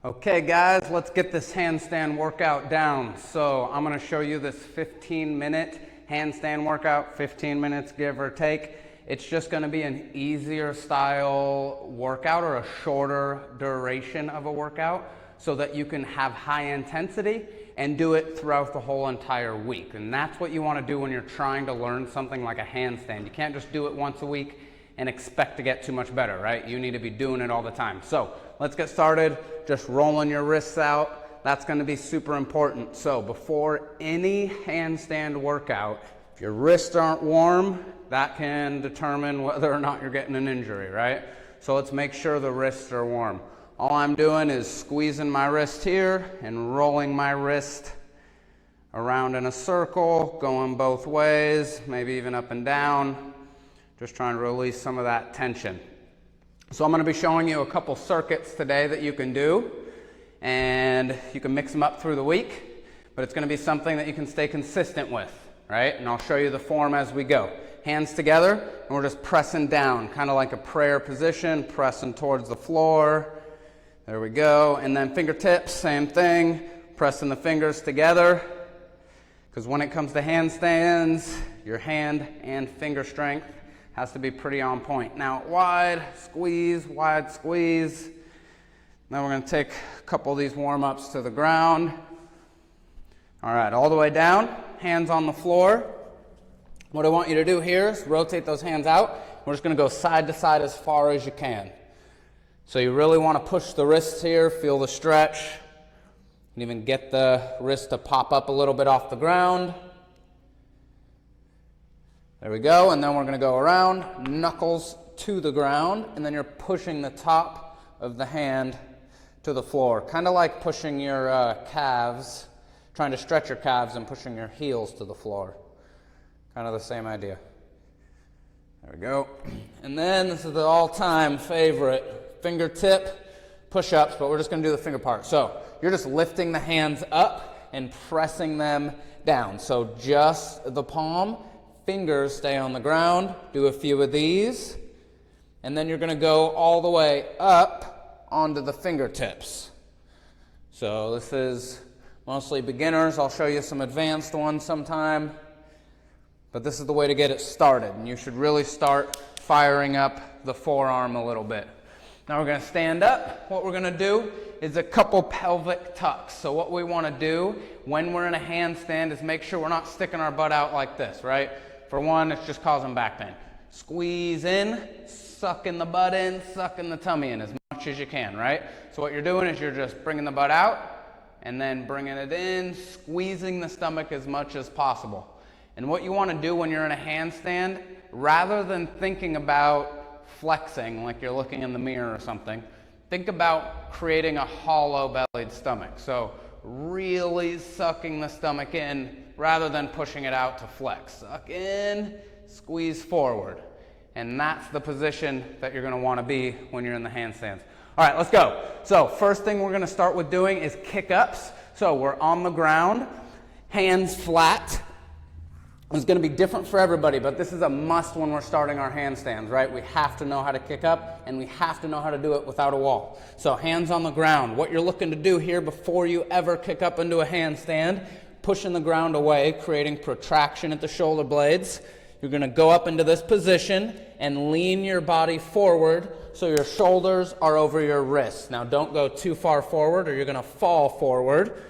Okay guys, let's get this handstand workout down. So I'm going to show you this 15-minute handstand workout, 15 minutes give or take. It's just going to be an easier style workout or a shorter duration of a workout so that you can have high intensity and do it throughout the whole entire week. And that's what you want to do when you're trying to learn something like a handstand. You can't just do it once a week and expect to get too much better, right? You need to be doing it all the time. So let's get started. Just rolling your wrists out. That's going to be super important. So before any handstand workout, if your wrists aren't warm, that can determine whether or not you're getting an injury, right? So let's make sure the wrists are warm. All I'm doing is squeezing my wrist here and rolling my wrist around in a circle, going both ways, maybe even up and down. Just trying to release some of that tension. So I'm going to be showing you a couple circuits today that you can do, and you can mix them up through the week, but it's going to be something that you can stay consistent with, right? And I'll show you the form as we go. Hands together, and we're just pressing down, kind of like a prayer position, pressing towards the floor. There we go. And then fingertips, same thing, pressing the fingers together, because when it comes to handstands, your hand and finger strength has to be pretty on point. Now, wide squeeze. Now we're going to take a couple of these warm-ups to the ground. All right, all the way down, hands on the floor. What I want you to do here is rotate those hands out. We're just going to go side to side as far as you can. So you really want to push the wrists here, feel the stretch. You can even get the wrist to pop up a little bit off the ground. There we go, and then we're going to go around, knuckles to the ground, and then you're pushing the top of the hand to the floor. Kind of like pushing your calves, trying to stretch your calves and pushing your heels to the floor. Kind of the same idea. There we go. And then this is the all-time favorite, fingertip push-ups, but we're just going to do the finger part. So you're just lifting the hands up and pressing them down. So just the palm. Fingers stay on the ground, do a few of these, and then you're going to go all the way up onto the fingertips. So this is mostly beginners. I'll show you some advanced ones sometime, but this is the way to get it started, and you should really start firing up the forearm a little bit. Now we're going to stand up. What we're going to do is a couple pelvic tucks. So what we want to do when we're in a handstand is make sure we're not sticking our butt out like this, right? For one, it's just causing back pain. Squeeze in, sucking the butt in, sucking the tummy in as much as you can, right? So what you're doing is you're just bringing the butt out and then bringing it in, squeezing the stomach as much as possible. And what you want to do when you're in a handstand, rather than thinking about flexing like you're looking in the mirror or something, think about creating a hollow-bellied stomach. So really sucking the stomach in rather than pushing it out to flex. Suck in, squeeze forward. And that's the position that you're going to want to be when you're in the handstands. All right, let's go. So first thing we're going to start with doing is kick-ups. So we're on the ground, hands flat. It's going to be different for everybody, but this is a must when we're starting our handstands, right? We have to know how to kick up, and we have to know how to do it without a wall. So hands on the ground. What you're looking to do here before you ever kick up into a handstand, pushing the ground away, creating protraction at the shoulder blades. You're going to go up into this position and lean your body forward so your shoulders are over your wrists. Now don't go too far forward or you're going to fall forward.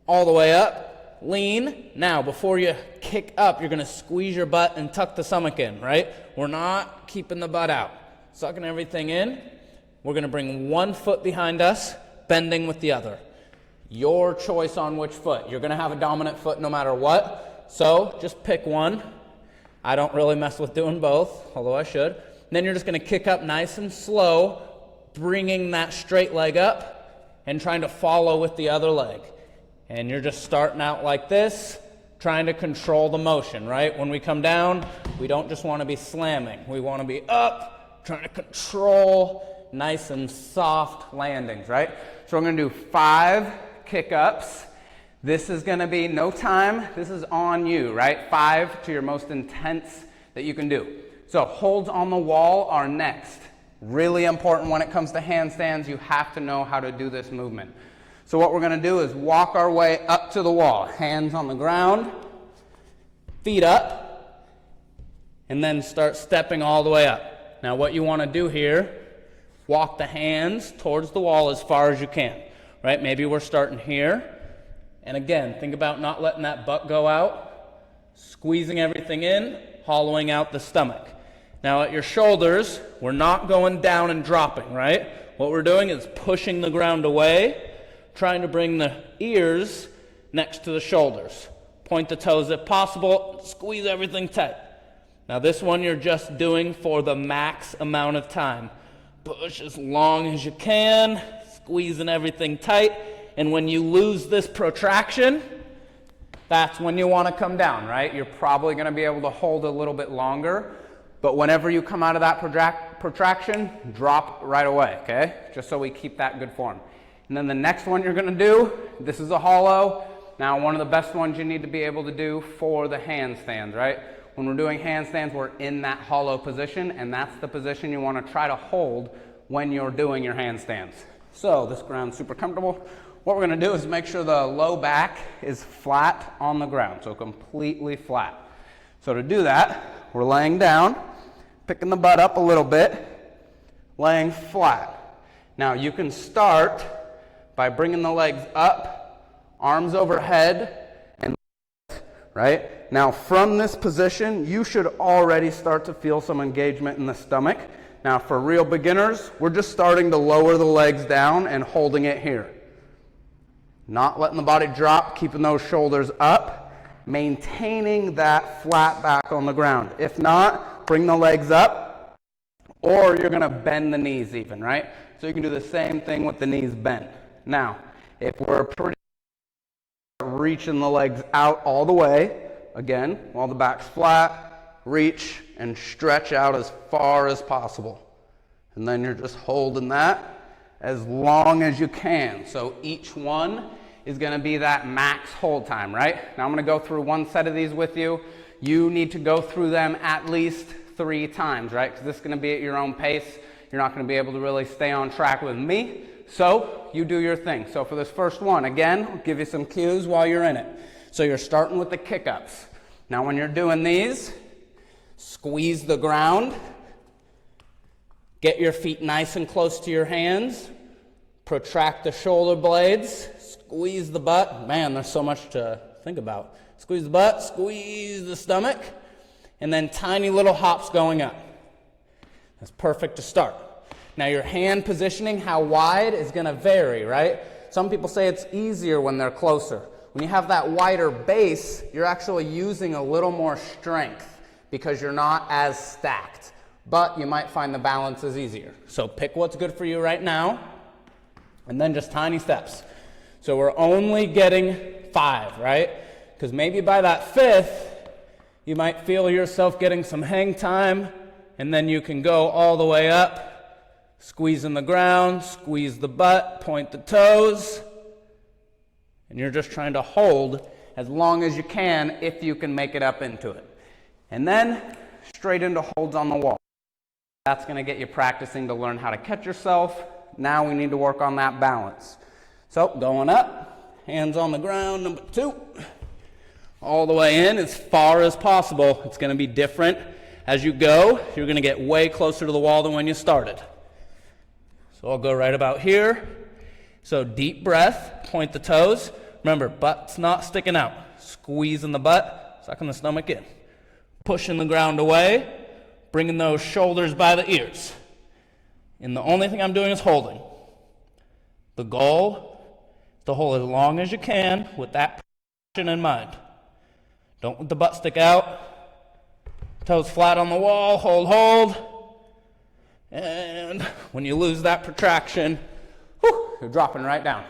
All the way up. Lean. Now, before you kick up, you're going to squeeze your butt and tuck the stomach in, right? We're not keeping the butt out. Sucking everything in. We're going to bring one foot behind us, bending with the other. Your choice on which foot. You're going to have a dominant foot no matter what, so just pick one. I don't really mess with doing both, although I should. Then you're just going to kick up nice and slow, bringing that straight leg up and trying to follow with the other leg. And you're just starting out like this, trying to control the motion, right? When we come down, we don't just want to be slamming. We want to be up, trying to control nice and soft landings, right? So we're going to do 5 kick-ups. This is going to be no time. This is on you, right? 5 to your most intense that you can do. So holds on the wall are next. Really important when it comes to handstands, you have to know how to do this movement. So what we're going to do is walk our way up to the wall, hands on the ground, feet up, and then start stepping all the way up. Now what you want to do here, walk the hands towards the wall as far as you can, right? Maybe we're starting here. And again, think about not letting that butt go out, squeezing everything in, hollowing out the stomach. Now at your shoulders, we're not going down and dropping, right? What we're doing is pushing the ground away, trying to bring the ears next to the shoulders. Point the toes if possible, squeeze everything tight. Now this one you're just doing for the max amount of time. Push as long as you can, squeezing everything tight, and when you lose this protraction, that's when you want to come down, right? You're probably going to be able to hold a little bit longer, but whenever you come out of that protraction, drop right away, okay? Just so we keep that good form. And then the next one you're going to do, this is a hollow. Now one of the best ones you need to be able to do for the handstands, right? When we're doing handstands, we're in that hollow position, and that's the position you want to try to hold when you're doing your handstands. So this ground's super comfortable. What we're going to do is make sure the low back is flat on the ground, so completely flat. So to do that, we're laying down, picking the butt up a little bit, laying flat. Now you can start by bringing the legs up, arms overhead, and right? Now from this position, you should already start to feel some engagement in the stomach. Now for real beginners, we're just starting to lower the legs down and holding it here. Not letting the body drop, keeping those shoulders up, maintaining that flat back on the ground. If not, bring the legs up, or you're gonna bend the knees even, right? So you can do the same thing with the knees bent. Now, if we're pretty reaching the legs out all the way, again, while the back's flat, reach and stretch out as far as possible. And then you're just holding that as long as you can. So each one is going to be that max hold time, right? Now I'm going to go through one set of these with you. You need to go through them at least 3 times, right? Because this is going to be at your own pace. You're not going to be able to really stay on track with me. So you do your thing. So for this first one, again, I'll give you some cues while you're in it. So you're starting with the kick-ups. Now when you're doing these, squeeze the ground. Get your feet nice and close to your hands. Protract the shoulder blades. Squeeze the butt. Man, there's so much to think about. Squeeze the butt, squeeze the stomach, and then tiny little hops going up. That's perfect to start. Now your hand positioning, how wide is going to vary, right? Some people say it's easier when they're closer. When you have that wider base, you're actually using a little more strength because you're not as stacked. But you might find the balance is easier. So pick what's good for you right now, and then just tiny steps. So we're only getting 5, right? Because maybe by that 5th, you might feel yourself getting some hang time, and then you can go all the way up, squeezing the ground, squeeze the butt, point the toes, and you're just trying to hold as long as you can if you can make it up into it. And then straight into holds on the wall. That's going to get you practicing to learn how to catch yourself. Now we need to work on that balance. So going up, hands on the ground, number 2. All the way in as far as possible. It's going to be different as you go. You're going to get way closer to the wall than when you started. So I'll go right about here. So deep breath, point the toes. Remember, butt's not sticking out. Squeezing the butt, sucking the stomach in. Pushing the ground away, bringing those shoulders by the ears. And the only thing I'm doing is holding. The goal is to hold as long as you can with that position in mind. Don't let the butt stick out. Toes flat on the wall, hold. And when you lose that protraction, you're dropping right down.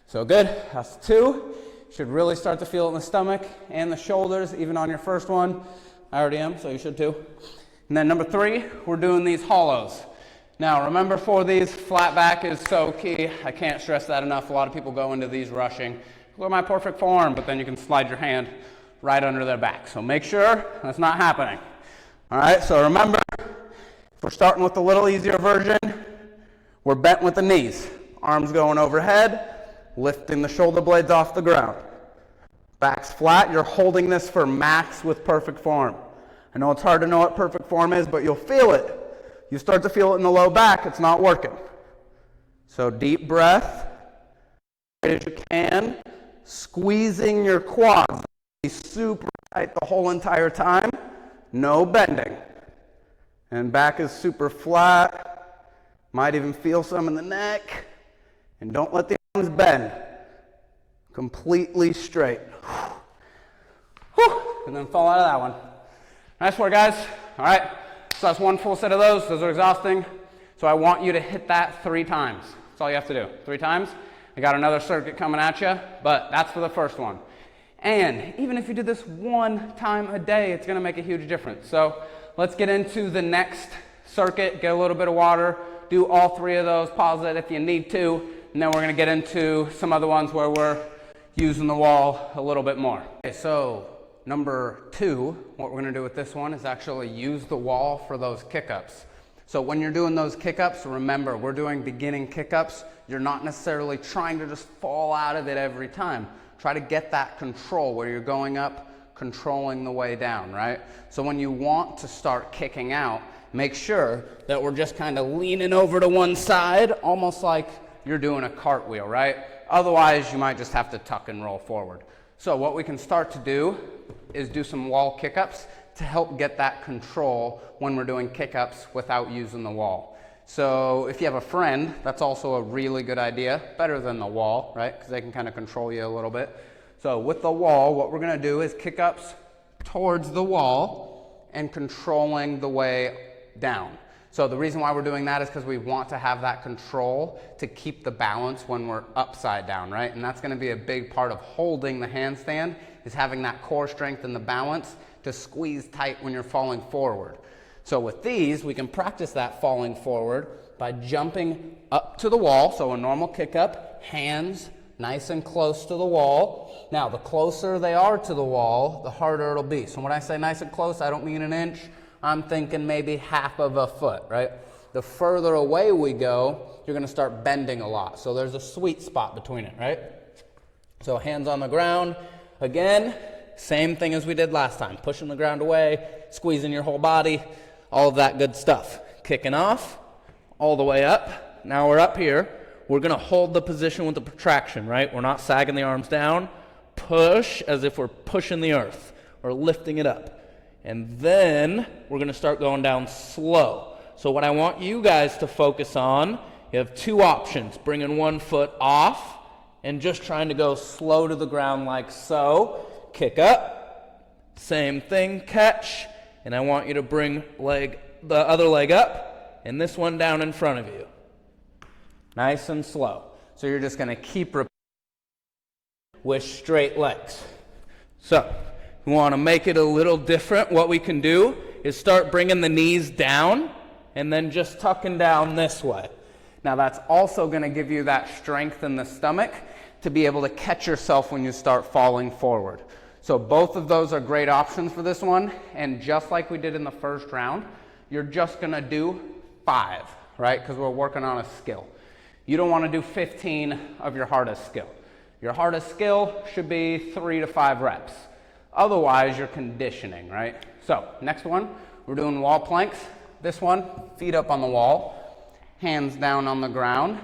So good, that's 2. Should really start to feel it in the stomach and the shoulders, even on your first one. I already am, so you should too. And then number 3, we're doing these hollows. Now remember, for these, flat back is so key. I can't stress that enough. A lot of people go into these rushing. Look at my perfect form, but then you can slide your hand right under their back. So make sure that's not happening. All right, so remember, If we're starting with the little easier version, we're bent with the knees. Arms going overhead, lifting the shoulder blades off the ground. Back's flat, you're holding this for max with perfect form. I know it's hard to know what perfect form is, but you'll feel it. You start to feel it in the low back, it's not working. So deep breath, as you can, squeezing your quads. Be super tight the whole entire time, no bending. And back is super flat, might even feel some in the neck. And don't let the arms bend. Completely straight. Whew. And then fall out of that one. Nice work, guys. All right, so that's one full set of those. Those are exhausting. So I want you to hit that 3 times. That's all you have to do. 3 times. I got another circuit coming at you, but that's for the first one. And even if you do this 1 time a day, it's going to make a huge difference. So let's get into the next circuit, get a little bit of water, do all 3 of those, pause it if you need to, and then we're going to get into some other ones where we're using the wall a little bit more. Okay, so number 2, what we're going to do with this one is actually use the wall for those kick-ups. So when you're doing those kick-ups, remember, we're doing beginning kick-ups. You're not necessarily trying to just fall out of it every time. Try to get that control where you're going up, controlling the way down, right? So when you want to start kicking out, make sure that we're just kind of leaning over to one side, almost like you're doing a cartwheel, right? Otherwise, you might just have to tuck and roll forward. So what we can start to do is do some wall kick-ups to help get that control when we're doing kick-ups without using the wall. So if you have a friend, that's also a really good idea, better than the wall, right? Because they can kind of control you a little bit. So with the wall, what we're going to do is kick-ups towards the wall and controlling the way down. So the reason why we're doing that is because we want to have that control to keep the balance when we're upside down, right? And that's going to be a big part of holding the handstand, is having that core strength and the balance to squeeze tight when you're falling forward. So with these, we can practice that falling forward by jumping up to the wall. So a normal kick up, hands nice and close to the wall. Now, the closer they are to the wall, the harder it'll be. So when I say nice and close, I don't mean an inch. I'm thinking maybe half of a foot, right? The further away we go, you're going to start bending a lot. So there's a sweet spot between it, right? So hands on the ground. Again, same thing as we did last time. Pushing the ground away, squeezing your whole body, all of that good stuff. Kicking off, all the way up. Now we're up here. We're going to hold the position with the protraction, right? We're not sagging the arms down. Push as if we're pushing the earth or lifting it up. And then we're going to start going down slow. So what I want you guys to focus on, you have 2 options. Bringing one foot off and just trying to go slow to the ground like so. Kick up. Same thing, catch. And I want you to bring the other leg up and this one down in front of you. Nice and slow. So you're just going to keep repeating with straight legs. So we want to make it a little different. What we can do is start bringing the knees down and then just tucking down this way. Now that's also going to give you that strength in the stomach to be able to catch yourself when you start falling forward. So both of those are great options for this one. And just like we did in the first round, you're just going to do 5, right? Because we're working on a skill. You don't want to do 15 of your hardest skill. Your hardest skill should be 3 to 5 reps. Otherwise, you're conditioning, right? So next one, we're doing wall planks. This one, feet up on the wall, hands down on the ground.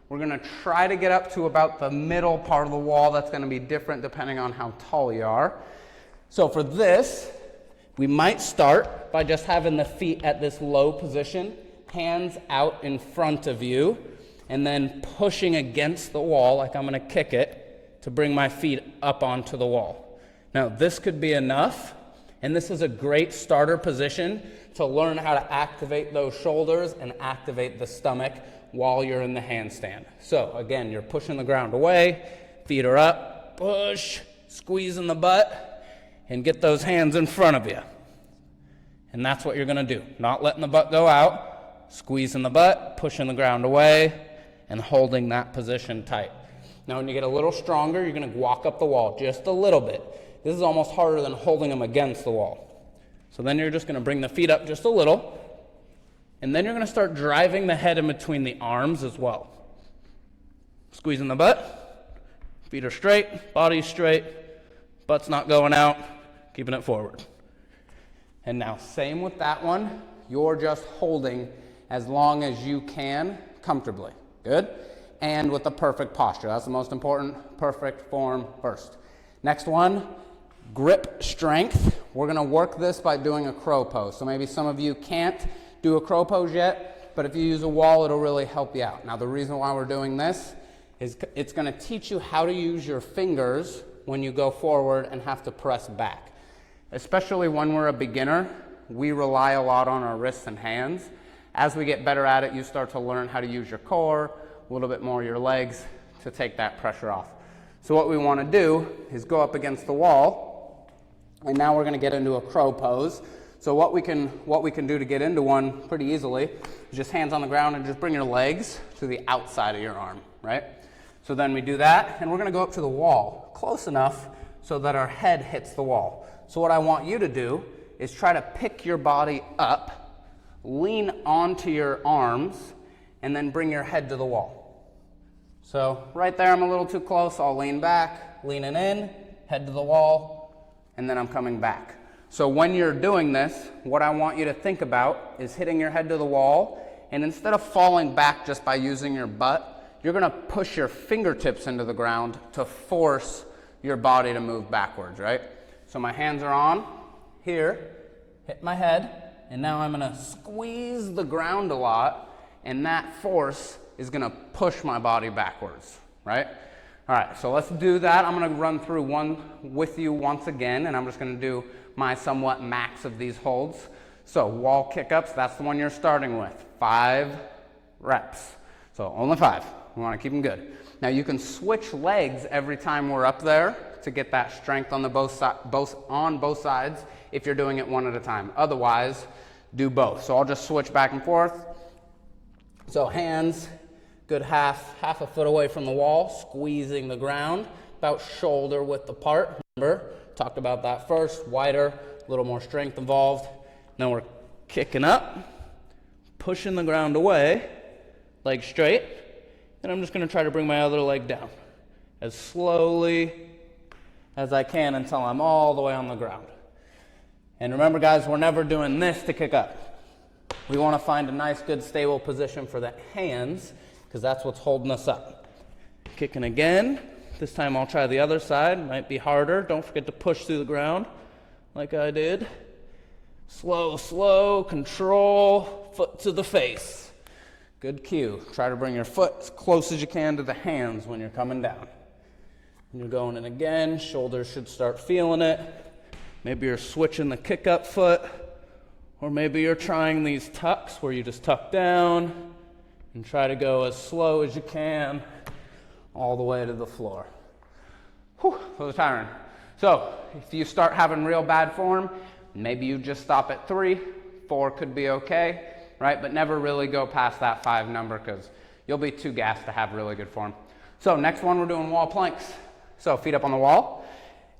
We're going to try to get up to about the middle part of the wall. That's going to be different depending on how tall you are. So for this, we might start by just having the feet at this low position, hands out in front of you, and then pushing against the wall like I'm going to kick it to bring my feet up onto the wall. Now this could be enough, and this is a great starter position to learn how to activate those shoulders and activate the stomach while you're in the handstand. So again, you're pushing the ground away, feet are up, push, squeezing the butt, and get those hands in front of you. And that's what you're going to do. Not letting the butt go out, squeezing the butt, pushing the ground away, and holding that position tight. Now when you get a little stronger, you're going to walk up the wall just a little bit. This is almost harder than holding them against the wall. So then you're just going to bring the feet up just a little, And then you're gonna start driving the head in between the arms as well. Squeezing the butt, feet are straight, body's straight, butt's not going out, keeping it forward. And now same with that one, you're just holding as long as you can comfortably, good? And with the perfect posture, that's the most important, perfect form first. Next one, grip strength. We're gonna work this by doing a crow pose. So maybe some of you can't do a crow pose yet, but if you use a wall, it'll really help you out. Now the reason why we're doing this is it's gonna teach you how to use your fingers when you go forward and have to press back. Especially when we're a beginner, we rely a lot on our wrists and hands. As we get better at it, you start to learn how to use your core, a little bit more your legs to take that pressure off. So what we wanna do is go up against the wall, and now we're gonna get into a crow pose. So what we can do to get into one pretty easily is just hands on the ground and just bring your legs to the outside of your arm, right? So then we do that, and we're gonna go up to the wall, close enough so that our head hits the wall. So what I want you to do is try to pick your body up, lean onto your arms, and then bring your head to the wall. So right there, I'm a little too close. I'll lean back, leaning in, head to the wall, and then I'm coming back. So when you're doing this, what I want you to think about is hitting your head to the wall, and instead of falling back just by using your butt, you're gonna push your fingertips into the ground to force your body to move backwards, right? So my hands are on here, hit my head, and now I'm gonna squeeze the ground a lot, and that force is gonna push my body backwards, right? All right, so let's do that. I'm gonna run through one with you once again, and I'm just gonna do my somewhat max of these holds. So wall kick-ups, that's the one you're starting with. 5 reps. So only 5. We wanna keep them good. Now you can switch legs every time we're up there to get that strength on both sides if you're doing it one at a time. Otherwise, do both. So I'll just switch back and forth. So hands, good half a foot away from the wall, squeezing the ground, about shoulder width apart. Remember, talked about that first, wider, a little more strength involved. Now we're kicking up, pushing the ground away, leg straight, and I'm just gonna try to bring my other leg down as slowly as I can until I'm all the way on the ground. And remember guys, we're never doing this to kick up. We wanna find a nice, good, stable position for the hands, because that's what's holding us up. Kicking again. This time I'll try the other side, might be harder. Don't forget to push through the ground like I did. Slow, slow, control, foot to the face. Good cue. Try to bring your foot as close as you can to the hands when you're coming down. When you're going in again, shoulders should start feeling it. Maybe you're switching the kick up foot, or maybe you're trying these tucks where you just tuck down and try to go as slow as you can all the way to the floor. Whew, that was tiring. So if you start having real bad form, maybe you just stop at 3, 4 could be okay, right? But never really go past that 5 number because you'll be too gassed to have really good form. So next one, we're doing wall planks. So feet up on the wall,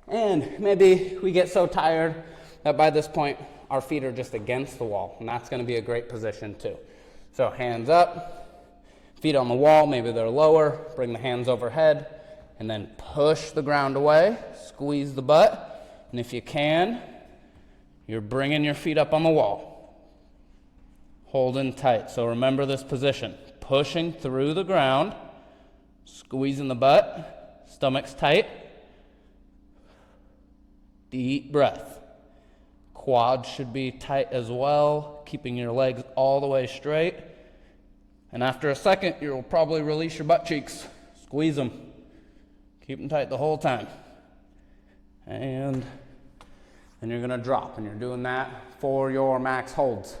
and maybe we get so tired that by this point our feet are just against the wall, and that's gonna be a great position too. So hands up, feet on the wall, maybe they're lower, bring the hands overhead, and then push the ground away, squeeze the butt, and if you can, you're bringing your feet up on the wall. Holding tight, so remember this position. Pushing through the ground, squeezing the butt, stomach's tight. Deep breath. Quads should be tight as well, keeping your legs all the way straight. And after a second, you'll probably release your butt cheeks. Squeeze them. Keep them tight the whole time. And then you're gonna drop, and you're doing that for your max holds.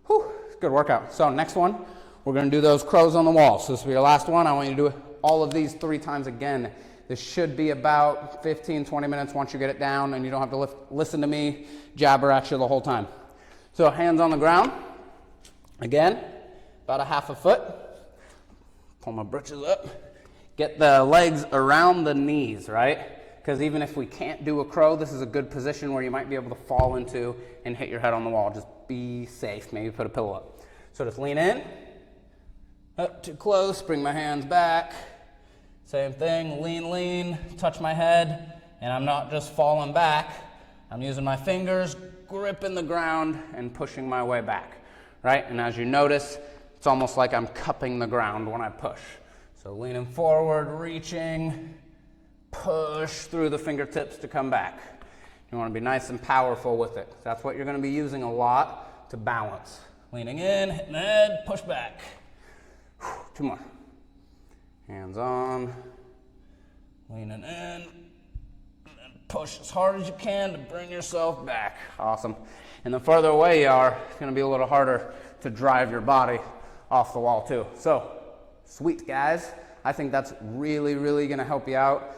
Whew, it's a good workout. So next one, we're gonna do those crows on the wall. So this will be your last one. I want you to do all of these 3 times again. This should be about 15, 20 minutes once you get it down, and you don't have to listen to me jabber at you the whole time. So hands on the ground. Again, about a half a foot. Pull my britches up. Get the legs around the knees, right? Because even if we can't do a crow, this is a good position where you might be able to fall into and hit your head on the wall. Just be safe. Maybe put a pillow up. So just lean in, up too close, bring my hands back. Same thing, lean, touch my head, and I'm not just falling back. I'm using my fingers, gripping the ground, and pushing my way back, right? And as you notice, it's almost like I'm cupping the ground when I push. So leaning forward, reaching, push through the fingertips to come back. You want to be nice and powerful with it. That's what you're going to be using a lot to balance. Leaning in, hitting the head, push back. 2 more. Hands on, leaning in, and push as hard as you can to bring yourself back. Awesome. And the further away you are, it's going to be a little harder to drive your body off the wall too. So, sweet guys. I think that's really going to help you out.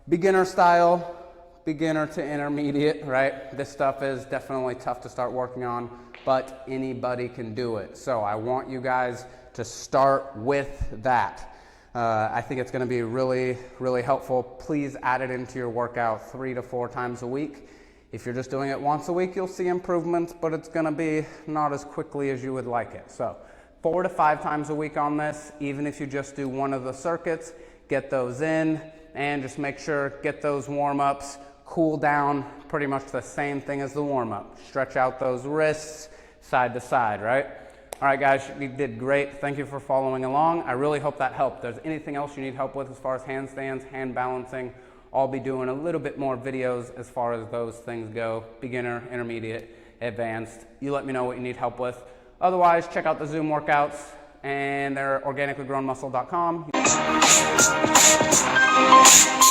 Beginner style, beginner to intermediate, right? This stuff is definitely tough to start working on, but anybody can do it. So I want you guys to start with that. I think it's going to be really helpful. Please add it into your workout 3 to 4 times a week. If you're just doing it once a week, you'll see improvements, but it's going to be not as quickly as you would like it. So 4 to 5 times a week on this, even if you just do one of the circuits, get those in, and just make sure, get those warm-ups, cool down, pretty much the same thing as the warm-up. Stretch out those wrists side to side, right? All right, guys, you did great. Thank you for following along. I really hope that helped. If there's anything else you need help with as far as handstands, hand balancing, I'll be doing a little bit more videos as far as those things go. Beginner, intermediate, advanced. You let me know what you need help with. Otherwise, check out the Zoom workouts, and they're organicallygrownmuscle.com.